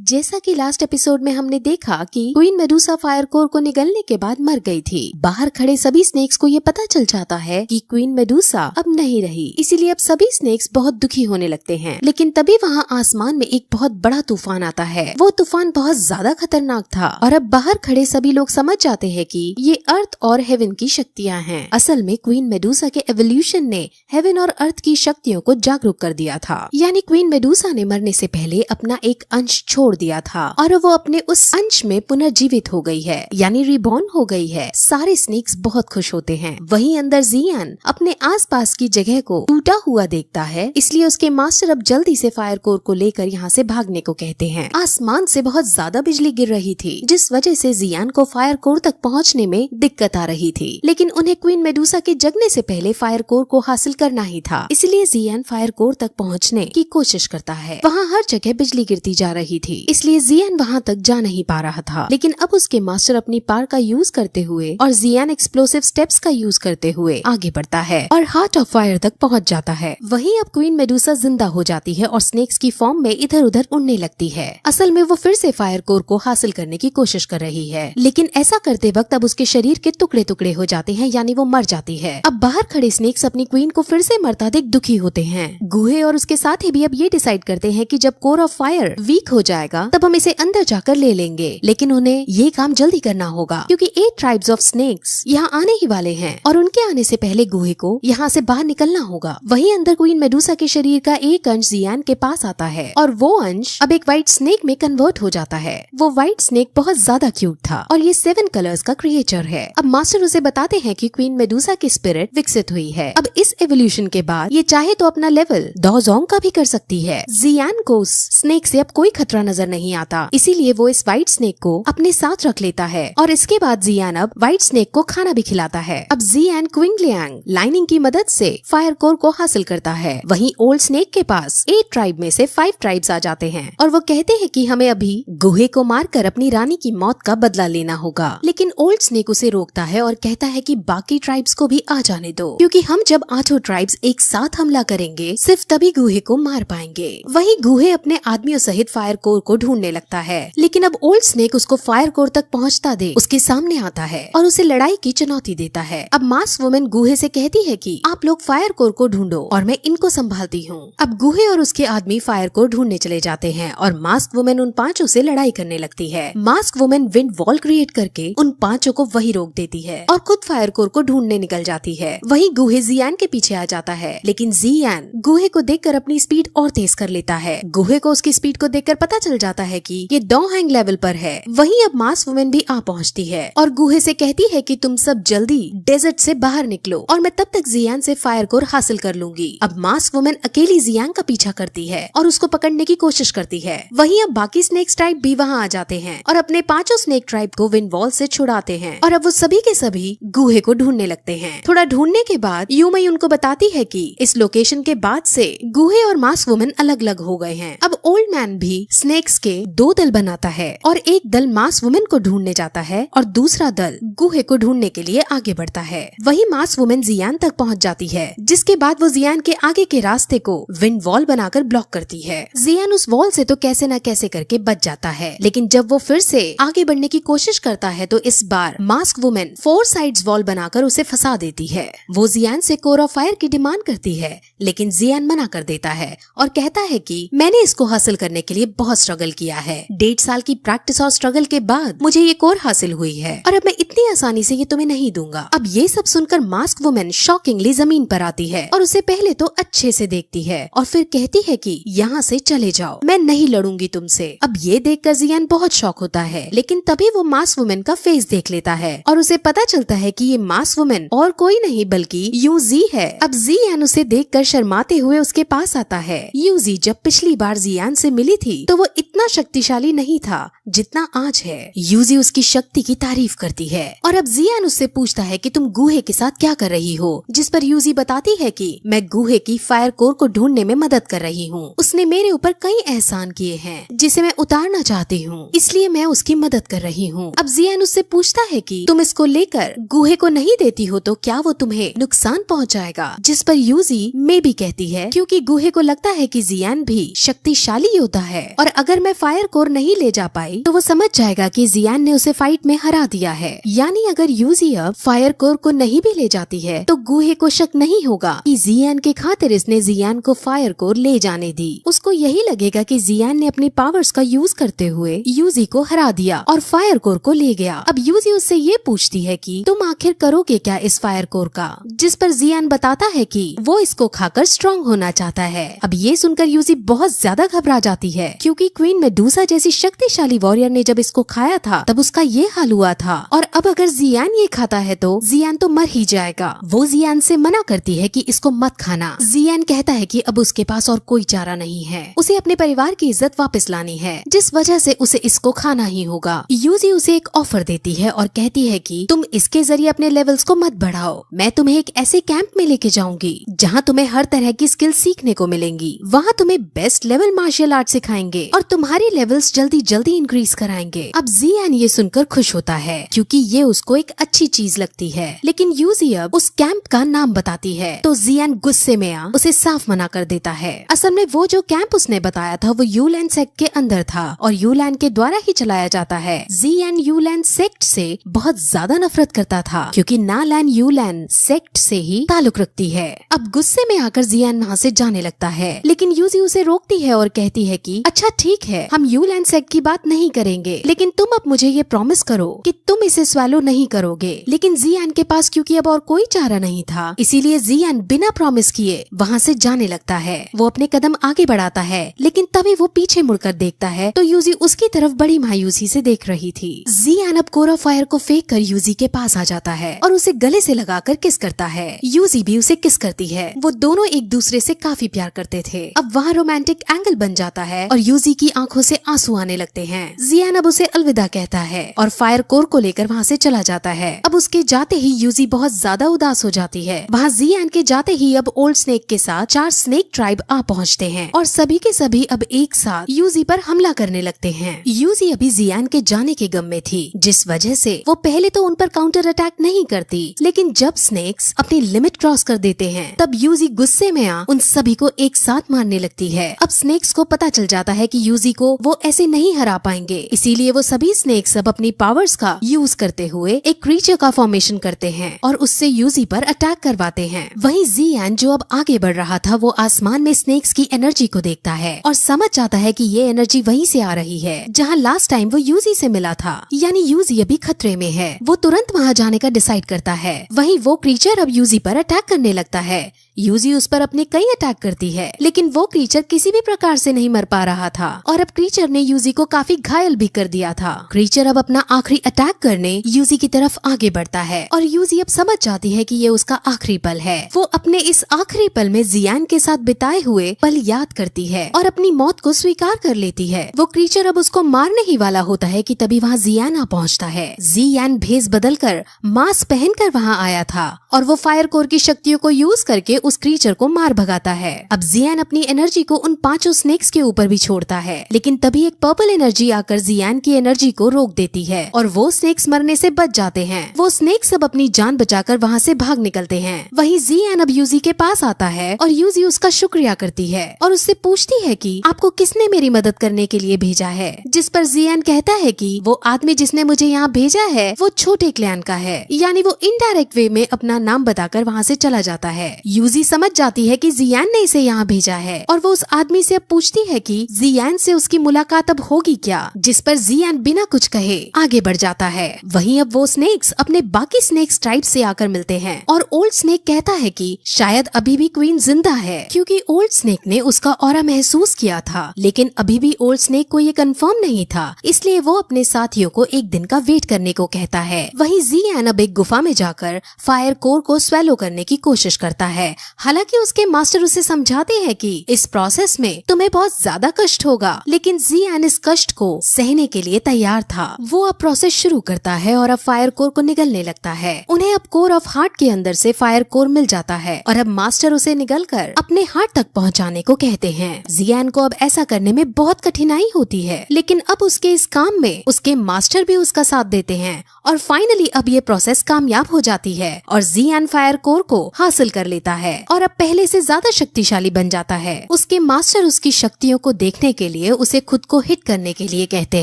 जैसा कि last episode में हमने देखा कि क्वीन मेडुसा फायर कोर को निगलने के बाद मर गई थी। बाहर खड़े सभी स्नेक्स को ये पता चल जाता है कि क्वीन मेडुसा अब नहीं रही, इसीलिए अब सभी स्नेक्स बहुत दुखी होने लगते हैं। लेकिन तभी वहाँ आसमान में एक बहुत बड़ा तूफान आता है। वो तूफान बहुत ज्यादा खतरनाक था और अब बाहर खड़े सभी लोग समझ जाते हैं कि ये अर्थ और हेवन की शक्तियाँ हैं। असल में क्वीन मेडुसा के एवोल्यूशन ने हेवन और अर्थ की शक्तियों को जागरूक कर दिया था। यानी क्वीन मेडुसा ने मरने से पहले अपना एक अंश छोड़ दिया था और वो अपने उस अंश में पुनर्जीवित हो गई है, यानी रिबॉर्न हो गई है। सारे स्नेक्स बहुत खुश होते हैं। वहीं अंदर जियान अपने आसपास की जगह को टूटा हुआ देखता है, इसलिए उसके मास्टर अब जल्दी से फायर कोर को लेकर यहाँ से भागने को कहते हैं। आसमान से बहुत ज्यादा बिजली गिर रही थी, जिस वजह से जियान को फायर कोर तक पहुँचने में दिक्कत आ रही थी। लेकिन उन्हें क्वीन मेडुसा के जगने से पहले फायर कोर को हासिल करना ही था, इसलिए जियान फायर कोर तक पहुँचने की कोशिश करता है। वहाँ हर जगह बिजली गिरती जा रही थी, इसलिए जियान वहाँ तक जा नहीं पा रहा था। लेकिन अब उसके मास्टर अपनी पावर का यूज करते हुए और जियान एक्सप्लोसिव स्टेप्स का यूज करते हुए आगे बढ़ता है और हार्ट ऑफ फायर तक पहुँच जाता है। वहीं अब क्वीन मेडुसा जिंदा हो जाती है और स्नेक्स की फॉर्म में इधर उधर उड़ने लगती है। असल में वो फिर से फायर कोर को हासिल करने की कोशिश कर रही है, लेकिन ऐसा करते वक्त अब उसके शरीर के टुकड़े टुकड़े हो जाते हैं, यानी वो मर जाती है। अब बाहर खड़े स्नेक्स अपनी क्वीन को फिर से मरता देख दुखी होते हैं। गुहे और उसके साथी भी अब ये डिसाइड करते हैं कि जब कोर ऑफ फायर वीक हो जाएगा तब हम इसे अंदर जाकर ले लेंगे। लेकिन उन्हें ये काम जल्दी करना होगा क्योंकि 8 ट्राइब्स ऑफ स्नेक्स यहाँ आने ही वाले हैं और उनके आने से पहले गुहे को यहाँ से बाहर निकलना होगा। वहीं अंदर क्वीन मेडुसा के शरीर का एक अंश जियान के पास आता है और वो अंश अब एक व्हाइट स्नेक में कन्वर्ट हो जाता है। वो व्हाइट स्नेक बहुत ज्यादा क्यूट था और ये 7 कलर्स का क्रिएचर है। अब मास्टर उसे बताते हैं कि क्वीन मेडुसा की स्पिरिट विकसित हुई है। अब इस एवोल्यूशन के बाद ये चाहे तो अपना लेवल डोजोंग का भी कर सकती है। जियान को उस स्नेक से अब कोई खतरा नजर नहीं आता, इसीलिए वो इस व्हाइट स्नेक को अपने साथ रख लेता है और इसके बाद जियान अब व्हाइट स्नेक को खाना भी खिलाता है। अब जियान क्विंगलियांग लाइनिंग की मदद से फायर कोर को हासिल करता है। वहीं ओल्ड स्नेक के पास 8 ट्राइब में से 5 ट्राइब्स आ जाते हैं और वो कहते हैं कि हमें अभी गुहे को मारकर अपनी रानी की मौत का बदला लेना होगा। लेकिन ओल्ड स्नेक उसे रोकता है और कहता है कि बाकी ट्राइब्स को भी आ जाने दो, क्योंकि हम जब 8 ट्राइब्स एक साथ हमला करेंगे सिर्फ तभी गुहे को मार पाएंगे। वहीं गुहे अपने आदमियों सहित फायर कोर को ढूंढने लगता है, लेकिन अब ओल्ड स्नेक उसको फायर कोर तक पहुंचता देख उसके सामने आता है और उसे लड़ाई की चुनौती देता है। अब मास्क वुमेन गुहे से कहती है कि आप लोग फायर कोर को ढूंढो और मैं इनको संभालती हूँ। अब गुहे और उसके आदमी फायर कोर ढूंढने चले जाते हैं और मास्क वुमेन उन 5 से लड़ाई करने लगती है। Mask women wind wall create करके उन 5 को वही रोक देती है और खुद फायर कोर को ढूंढने निकल जाती है। वहीं गुहे जियान के पीछे आ जाता है, लेकिन जियान गुहे को देखकर अपनी स्पीड और तेज कर लेता है। गुहे को उसकी स्पीड को देखकर पता चल जाता है कि ये डोंगहैंग लेवल पर है। वहीं अब मास्क वुमेन भी आ पहुंचती है और गुहे से कहती है कि तुम सब जल्दी डेजर्ट से बाहर निकलो और मैं तब तक जियान से फायर कोर हासिल कर लूंगी। अब मास्क वुमेन अकेली जियान का पीछा करती है और उसको पकड़ने की कोशिश करती है। वहीं अब बाकी स्नेक ट्राइब भी वहाँ आ जाते हैं और अपने 5 स्नेक ट्राइब को विंड वॉल से छुड़ाते हैं और अब वो सभी के सभी गुहे को ढूंढने लगते हैं। थोड़ा ढूंढने के बाद यूमई उनको बताती है कि इस लोकेशन के बाद से गुहे और मास्क वुमेन अलग अलग हो गए हैं। अब ओल्ड मैन भी स्नेक्स के 2 दल बनाता है और एक दल मास्क वुमेन को ढूंढने जाता है और दूसरा दल गुहे को ढूंढने के लिए आगे बढ़ता है। वही मास्क वुमेन जियान तक पहुंच जाती है, जिसके बाद वो जियान के आगे के रास्ते को विंड वॉल बनाकर ब्लॉक करती है। जियान उस वॉल से तो कैसे न कैसे करके बच जाता है, लेकिन जब वो फिर से आगे बढ़ने की कोशिश करता है तो इस बार मास्क वुमेन 4 साइड्स वॉल बनाकर उसे फंसा देती है। वो जियान से कोर ऑफ फायर की डिमांड करती है, लेकिन जियान मना कर देता है और कहता है कि मैंने इसको हासिल करने के लिए बहुत स्ट्रगल किया है। 1.5 साल की प्रैक्टिस और स्ट्रगल के बाद मुझे ये कोर हासिल हुई है और अब मैं इतनी आसानी से ये तुम्हें नहीं दूंगा। अब ये सब सुनकर मास्क वुमेन शॉकिंगली जमीन पर आती है और उसे पहले तो अच्छे से देखती है और फिर कहती है कि यहाँ से चले जाओ, मैं नहीं लड़ूंगी तुमसे। अब ये देखकर जियान बहुत शॉक होता है, लेकिन तभी वो मास्क वुमेन का फेस देख लेता है और उसे पता चलता है कि ये मास्क वुमेन और कोई नहीं बल्कि यूजी है। अब जियान उसे देखकर शर्माते हुए उसके पास आता है। यूजी जब पिछली बार जियान से मिली थी तो वो इतना शक्तिशाली नहीं था जितना आज है। यूजी उसकी शक्ति की तारीफ करती है और अब जियान उससे पूछता है कि तुम गुहे के साथ क्या कर रही हो, जिस पर यूजी बताती है कि मैं गुहे की फायर कोर को ढूंढने में मदद कर रही हूँ। उसने मेरे ऊपर कई एहसान किए हैं जिसे मैं उतारना चाहती हूँ, इसलिए मैं उसकी मदद कर रही हूँ। अब जियान उससे पूछता है कि तुम इसको लेकर गुहे को नहीं देती हो तो क्या वो तुम्हें नुकसान पहुँचाएगा, जिस पर यूजी मे भी कहती है, क्योंकि गुहे को लगता है कि जियान भी शक्तिशाली योद्धा है और अगर अगर मैं फायर कोर नहीं ले जा पाई तो वो समझ जाएगा कि जियान ने उसे फाइट में हरा दिया है। यानी अगर यूजी अब फायर कोर को नहीं भी ले जाती है तो गुहे को शक नहीं होगा कि जियान के खातिर इसने जियान को फायर कोर ले जाने दी। उसको यही लगेगा कि जियान ने अपनी पावर्स का यूज करते हुए यूजी को हरा दिया और फायर कोर को ले गया। अब यूजी उससे ये पूछती है कि तुम आखिर करोगे क्या इस फायर कोर का, जिस पर जियान बताता है कि वो इसको खाकर स्ट्रॉन्ग होना चाहता है। अब ये सुनकर यूजी बहुत ज्यादा घबरा जाती है क्योंकि क्वीन मेडुसा जैसी शक्तिशाली वॉरियर ने जब इसको खाया था तब उसका ये हाल हुआ था, और अब अगर जियान ये खाता है तो जियान तो मर ही जाएगा। वो जियान से मना करती है कि इसको मत खाना। जियान कहता है कि अब उसके पास और कोई चारा नहीं है, उसे अपने परिवार की इज्जत वापस लानी है, जिस वजह से उसे इसको खाना ही होगा। यूजी उसे एक ऑफर देती है और कहती है कि तुम इसके जरिए अपने लेवल्स को मत बढ़ाओ, मैं तुम्हें एक ऐसे कैंप में लेके जाऊंगी जहाँ तुम्हें हर तरह की स्किल सीखने को मिलेंगी। वहाँ तुम्हें बेस्ट लेवल मार्शल आर्ट सिखाएंगे और तुम्हारी लेवल्स जल्दी जल्दी इंक्रीज कराएंगे। अब जियान ये सुनकर खुश होता है क्योंकि ये उसको एक अच्छी चीज लगती है, लेकिन यूजी अब उस कैंप का नाम बताती है तो जियान गुस्से में आ उसे साफ मना कर देता है। असल में वो जो कैंप उसने बताया था वो यूलैंड सेक्ट के अंदर था और यूलैंड के द्वारा ही चलाया जाता है। जियान यूलैंड सेक्ट से बहुत ज्यादा नफरत करता था क्योंकि नालैंड यूलैंड सेक्ट से ही ताल्लुक रखती है। अब गुस्से में आकर जियान वहाँ से जाने लगता है, लेकिन यूजी उसे रोकती है और कहती है कि अच्छा ठीक है, हम यूलैंड सेक्ट की बात नहीं करेंगे, लेकिन तुम अब मुझे ये प्रॉमिस करो कि तुम इसे स्वैलो नहीं करोगे। लेकिन जियान के पास क्योंकि अब और कोई चारा नहीं था, इसीलिए जियान बिना प्रॉमिस किए वहाँ से जाने लगता है। वो अपने कदम आगे बढ़ाता है, लेकिन तभी वो पीछे मुड़कर देखता है तो यूजी उसकी तरफ बड़ी मायूसी से देख रही थी। जियान अब कोर ऑफ फायर को फेंक कर यूजी के पास आ जाता है और उसे गले से लगाकर किस करता है। यूजी भी उसे किस करती है। वो दोनों एक दूसरे से काफी प्यार करते थे। अब वहाँ रोमांटिक एंगल बन जाता है और यूजी की आंखों से आंसू आने लगते हैं। जियान अब उसे अलविदा कहता है और फायर कोर को लेकर वहाँ से चला जाता है। अब उसके जाते ही यूजी बहुत ज्यादा उदास हो जाती है। वहाँ जियान के जाते ही अब ओल्ड स्नेक के साथ 4 स्नेक ट्राइब आ पहुँचते हैं और सभी के सभी अब एक साथ यूजी पर हमला करने लगते हैं। यूजी अभी जियान के जाने के गम में थी, जिस वजह से वो पहले तो उन पर काउंटर अटैक नहीं करती, लेकिन जब स्नेक्स अपनी लिमिट क्रॉस कर देते हैं तब यूजी गुस्से में आ उन सभी को एक साथ मारने लगती है। अब स्नेक्स को पता चल जाता है कि यूजी को वो ऐसे नहीं हरा पाएंगे, इसीलिए वो सभी स्नेक्स अब अपनी पावर्स का यूज करते हुए एक क्रीचर का फॉर्मेशन करते हैं और उससे यूजी पर अटैक करवाते हैं। वहीं जियान जो अब आगे बढ़ रहा था वो आसमान में स्नेक्स की एनर्जी को देखता है और समझ जाता है कि ये एनर्जी वहीं से आ रही है जहां लास्ट टाइम वो यूजी से मिला था, यानी यूजी अभी खतरे में है। वो तुरंत वहां जाने का डिसाइड करता है। वहीं वो क्रीचर अब यूजी पर अटैक करने लगता है। यूजी उस पर अपने कई अटैक करती है, लेकिन वो क्रीचर किसी भी प्रकार से नहीं मर पा रहा था और अब क्रीचर ने यूजी को काफी घायल भी कर दिया था। क्रीचर अब अपना आखिरी अटैक करने यूजी की तरफ आगे बढ़ता है और यूजी अब समझ जाती है कि ये उसका आखिरी पल है। वो अपने इस आखिरी पल में जियान के साथ बिताए हुए पल याद करती है और अपनी मौत को स्वीकार कर लेती है। वो क्रीचर अब उसको मारने ही वाला होता है कि तभी वहाँ जियान आ पहुँचता है। जियान भेस बदलकर मास्क पहनकर वहाँ आया था और वो फायर कोर की शक्तियों को यूज करके उस क्रीचर को मार भगाता है। अब जियान अपनी एनर्जी को उन 5 स्नेक्स के ऊपर भी छोड़ता है, लेकिन तभी एक पर्पल एनर्जी आकर जियान की एनर्जी को रोक देती है और वो स्नेक्स मरने से बच जाते हैं। वो स्नेक्स अब अपनी जान बचाकर वहाँ से भाग निकलते हैं। वहीं जियान अब यूजी के पास आता है और यूजी उसका शुक्रिया करती है और उससे पूछती है कि आपको किसने मेरी मदद करने के लिए भेजा है, जिस पर जियान कहता है कि वो आदमी जिसने मुझे यहाँ भेजा है वो छोटे क्लैन का है, यानी वो इनडायरेक्ट वे में अपना नाम बताकर वहाँ से चला जाता है। यूजी समझ जाती है कि जियान ने इसे यहाँ भेजा है और वो उस आदमी से अब पूछती है कि जियान से उसकी मुलाकात अब होगी क्या, जिस पर जियान बिना कुछ कहे आगे बढ़ जाता है। वहीं अब वो स्नेक्स अपने बाकी स्नेक्स ट्राइब से आकर मिलते हैं और ओल्ड स्नेक कहता है कि शायद अभी भी क्वीन जिंदा है, क्योंकि ओल्ड स्नेक ने उसका ऑरा महसूस किया था, लेकिन अभी भी ओल्ड स्नेक को ये कंफर्म नहीं था, इसलिए वो अपने साथियों को एक दिन का वेट करने को कहता है। वहीं जियान अब एक गुफा में जाकर फायर कोर को स्वेलो करने की कोशिश करता है। हालांकि उसके मास्टर उसे समझाते हैं कि इस प्रोसेस में तुम्हें बहुत ज्यादा कष्ट होगा, लेकिन जियान इस कष्ट को सहने के लिए तैयार था। वो अब प्रोसेस शुरू करता है और अब फायर कोर को निगलने लगता है। उन्हें अब कोर ऑफ हार्ट के अंदर से फायर कोर मिल जाता है और अब मास्टर उसे निगलकर अपने हार्ट तक पहुंचाने को कहते हैं। जियान को अब ऐसा करने में बहुत कठिनाई होती है, लेकिन अब उसके इस काम में उसके मास्टर भी उसका साथ देते हैं और फाइनली अब ये प्रोसेस कामयाब हो जाती है और जियान फायर कोर को हासिल कर लेता है। है और अब पहले से ज्यादा शक्तिशाली बन जाता है। उसके मास्टर उसकी शक्तियों को देखने के लिए उसे खुद को हिट करने के लिए कहते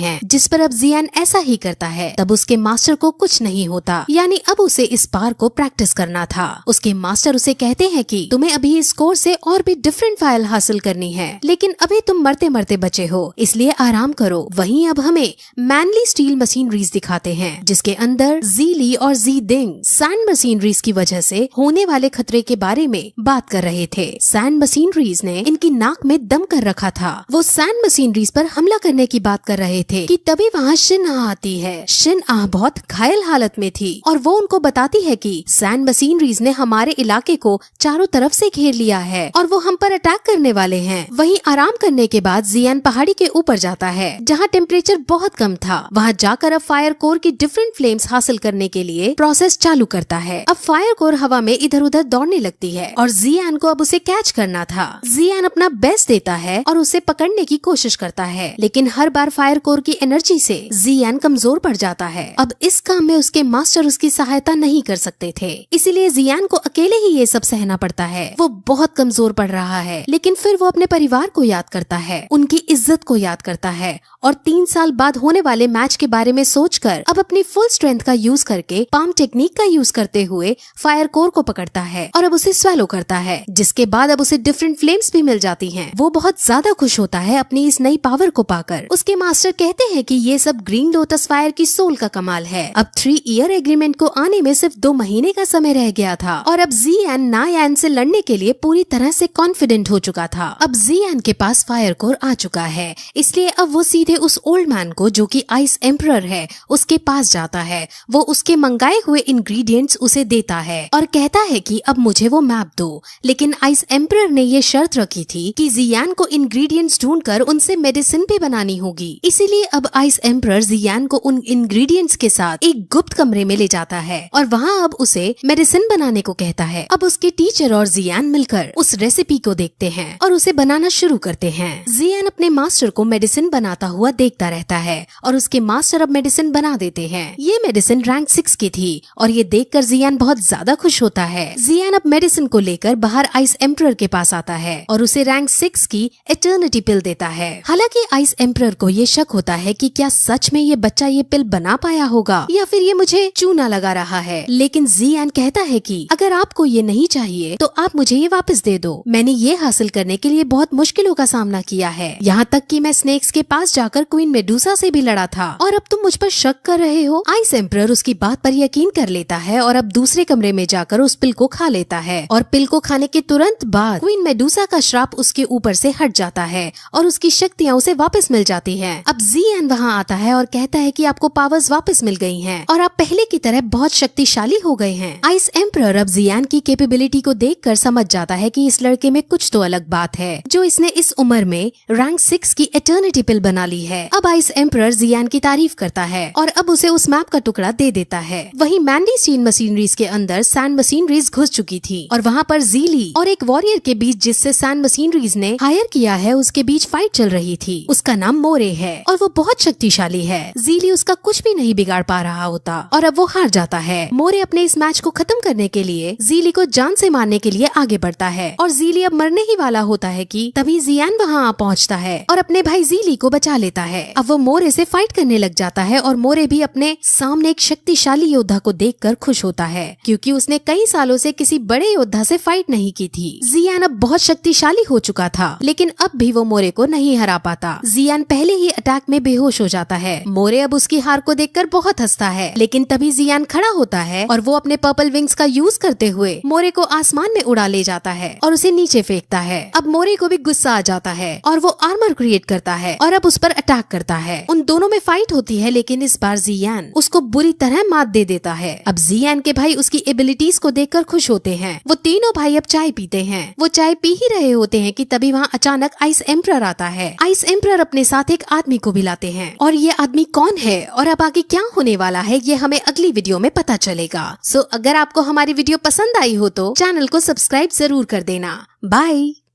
हैं, जिस पर अब जियान ऐसा ही करता है। तब उसके मास्टर को कुछ नहीं होता, यानी अब उसे इस बार को प्रैक्टिस करना था। उसके मास्टर उसे कहते हैं कि तुम्हें अभी इस कोर्स से और भी डिफरेंट फाइल हासिल करनी है, लेकिन अभी तुम मरते मरते बचे हो, इसलिए आराम करो। वहीं अब हमें मैनली स्टील मशीनरीज दिखाते हैं, जिसके अंदर ज़ी और ज़ी दिंग सैंड मशीनरीज की वजह से होने वाले खतरे के बारे में बात कर रहे थे। सैंड मशीनरीज ने इनकी नाक में दम कर रखा था। वो सैंड मशीनरीज पर हमला करने की बात कर रहे थे कि तभी वहाँ शिन आ आती है। शिन आ बहुत घायल हालत में थी और वो उनको बताती है कि सैंड मशीनरीज ने हमारे इलाके को चारों तरफ से घेर लिया है और वो हम पर अटैक करने वाले हैं। वहीं आराम करने के बाद जियान पहाड़ी के ऊपर जाता है, जहाँ टेम्परेचर बहुत कम था। वहाँ जाकर अब फायर कोर की डिफरेंट फ्लेम्स हासिल करने के लिए प्रोसेस चालू करता है। अब फायर कोर हवा में इधर उधर दौड़ने लगती है और जियान को अब उसे कैच करना था। जियान अपना बेस्ट देता है और उसे पकड़ने की कोशिश करता है, लेकिन हर बार फायर कोर की एनर्जी से जियान कमजोर पड़ जाता है। अब इस काम में उसके मास्टर उसकी सहायता नहीं कर सकते थे, इसीलिए जियान को अकेले ही ये सब सहना पड़ता है। वो बहुत कमजोर पड़ रहा है, लेकिन फिर वो अपने परिवार को याद करता है, उनकी इज्जत को याद करता है और 3 साल बाद होने वाले मैच के बारे में सोचकर अब अपनी फुल स्ट्रेंथ का यूज करके पाम टेक्निक का यूज करते हुए फायर कोर को पकड़ता है और अब उसे स्वेलो करता है, जिसके बाद अब उसे डिफरेंट फ्लेम्स भी मिल जाती हैं। वो बहुत ज्यादा खुश होता है अपनी इस नई पावर को पाकर। उसके मास्टर कहते हैं कि ये सब ग्रीन लोटस फायर की सोल का कमाल है। अब 3 ईयर एग्रीमेंट को आने में सिर्फ 2 महीने का समय रह गया था और अब जियान नायान से लड़ने के लिए पूरी तरह से कॉन्फिडेंट हो चुका था। अब जियान के पास फायर कोर आ चुका है, इसलिए अब वो सीधे उस ओल्ड मैन को, जो कि आइस एम्परर है, उसके पास जाता है। वो उसके मंगाए हुए इंग्रेडिएंट्स उसे देता है और कहता है कि अब मुझे वो मैप दो, लेकिन आइस एम्परर ने ये शर्त रखी थी कि जियान को इंग्रेडिएंट्स ढूंढकर उनसे मेडिसिन भी बनानी होगी। इसीलिए अब आइस एम्परर जियान को उन इंग्रेडिएंट्स के साथ एक गुप्त कमरे में ले जाता है और वहाँ अब उसे मेडिसिन बनाने को कहता है। अब उसके टीचर और जियान मिलकर उस रेसिपी को देखते हैं और उसे बनाना शुरू करते हैं। जियान अपने मास्टर को मेडिसिन बनाता हुआ देखता रहता है और उसके मास्टर अब मेडिसिन बना देते हैं। ये मेडिसिन रैंक 6 की थी और ये देखकर जियान बहुत ज्यादा खुश होता है। जियान अब मेडिसिन को लेकर बाहर आइस एम्परर के पास आता है और उसे रैंक 6 की एटर्निटी पिल देता है। हालांकि आइस एम्परर को ये शक होता है कि क्या सच में ये बच्चा ये पिल बना पाया होगा या फिर ये मुझे चूना लगा रहा है, लेकिन जियान कहता है कि अगर आपको ये नहीं चाहिए तो आप मुझे ये वापस दे दो। मैंने ये हासिल करने के लिए बहुत मुश्किलों का सामना किया है, यहाँ तक कि मैं स्नेक्स के पास जाकर क्वीन मेडुसा से भी लड़ा था और अब तुम मुझ पर शक कर रहे हो। आइस एम्परर उसकी बात पर यकीन कर लेता है और अब दूसरे कमरे में जाकर उस पिल को खा लेता है और पिल को खाने के तुरंत बाद क्वीन मेडुसा का श्राप उसके ऊपर से हट जाता है और उसकी शक्तियाँ उसे वापस मिल जाती हैं। अब जियान वहाँ आता है और कहता है कि आपको पावर्स वापस मिल गई हैं और आप पहले की तरह बहुत शक्तिशाली हो गए हैं। आइस एम्परर अब जियान की कैपेबिलिटी को देखकर समझ जाता है कि इस लड़के में कुछ तो अलग बात है, जो इसने इस उम्र में रैंक 6 की एटर्निटी पिल बना ली है। अब आइस एम्परर जियान की तारीफ करता है और अब उसे उस मैप का टुकड़ा दे देता है। वहीं मैंडी स्टील मशीनरीज के अंदर सैंड मशीनरीज घुस चुकी थी और वहाँ पर ज़ीली और एक वॉरियर के बीच, जिससे सैंड मशीनरीज ने हायर किया है, उसके बीच फाइट चल रही थी। उसका नाम मोरे है और वो बहुत शक्तिशाली है। ज़ीली उसका कुछ भी नहीं बिगाड़ पा रहा होता और अब वो हार जाता है। मोरे अपने इस मैच को खत्म करने के लिए ज़ीली को जान से मारने के लिए आगे बढ़ता है और ज़ीली अब मरने ही वाला होता है कि तभी जियान वहाँ आ पहुँचता है और अपने भाई ज़ीली को बचा लेता है। अब वो मोरे से फाइट करने लग जाता है और मोरे भी अपने सामने एक शक्तिशाली योद्धा को देखकर खुश होता है, क्योंकि उसने कई सालों से किसी बड़े योद्धा से फाइट नहीं की थी। जियान अब बहुत शक्तिशाली हो चुका था, लेकिन अब भी वो मोरे को नहीं हरा पाता। जियान पहले ही अटैक में बेहोश हो जाता है। मोरे अब उसकी हार को देखकर बहुत हंसता है, लेकिन तभी जियान खड़ा होता है और वो अपने पर्पल विंग्स का यूज करते हुए मोरे को आसमान में उड़ा ले जाता है और उसे नीचे फेंकता है। अब मोरे को भी गुस्सा आ जाता है और वो आर्मर क्रिएट करता है और अब उस पर अटैक करता है। उन दोनों में फाइट होती है, लेकिन इस बार जियान उसको बुरी तरह मात दे देता है। अब जियान के भाई उसकी एबिलिटीज को देखकर खुश होते हैं। वो तीनों भाई अब चाय पीते हैं। वो चाय पी ही रहे होते हैं कि तभी वहाँ अचानक आइस एम्परर आता है। आइस एम्परर अपने साथ एक आदमी को भी लाते हैं और ये आदमी कौन है और अब आगे क्या होने वाला है, ये हमें अगली वीडियो में पता चलेगा। सो अगर आपको हमारी वीडियो पसंद आई हो तो चैनल को सब्सक्राइब जरूर कर देना। बाय।